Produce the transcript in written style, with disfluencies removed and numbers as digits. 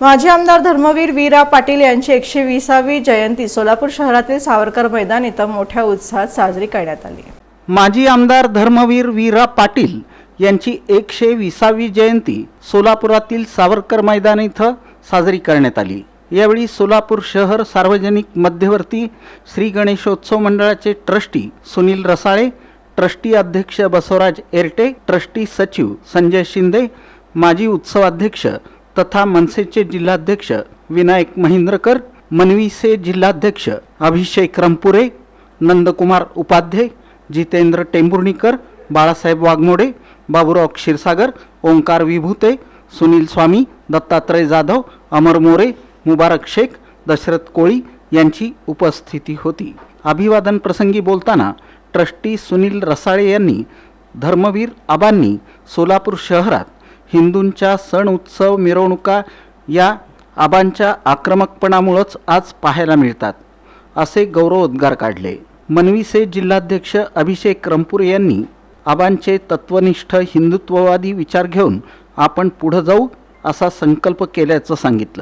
माजी आमदार धर्मवीर वीरा पाटील यांची 120वी जयंती सोलापूर शहरातील सावरकर मैदान इथं मोठ्या उत्साहात साजरी करण्यात आली। माजी आमदार धर्मवीर वीरा पाटील यांची 120वी जयंती सोलापुरातील सावरकर मैदान इथं साजरी करण्यात आली। यावेळी सोलापूर शहर सार्वजनिक मध्यवर्ती श्री गणेशोत्सव मंडळाचे ट्रस्टी सुनील रसाळे, ट्रस्टी अध्यक्ष बसवराज एरटे, ट्रस्टी सचिव संजय शिंदे, माजी उत्सवाध्यक्ष तथा मनसेचे जिल्हाध्यक्ष विनायक महेंद्रकर, मनवीचे जिल्हाध्यक्ष अभिषेक रंपुरे, नंदकुमार उपाध्ये, जितेंद्र टेंभुर्णीकर, बाळासाहेब वाघमोडे, बाबूराव क्षीरसागर, ओंकार विभूते, सुनील स्वामी, दत्तात्रय जाधव, अमर मोरे, मुबारक शेख, दशरथ कोळी यांची उपस्थिती होती। अभिवादन प्रसंगी बोलताना ट्रस्टी सुनील रसाळे यांनी धर्मवीर आबांनी सोलापूर शहरात हिंदूंच्या सण उत्सव मिरवणुका या आबांच्या आक्रमकपणामुळेच आज पाहायला मिळतात असे गौरवोद्गार काढले। मनवीचे जिल्हाध्यक्ष अभिषेक रंपुरे यांनी आबांचे तत्वनिष्ठ हिंदुत्ववादी विचार घेऊन आपण पुढे जाऊ असा संकल्प केल्याचं सांगितलं।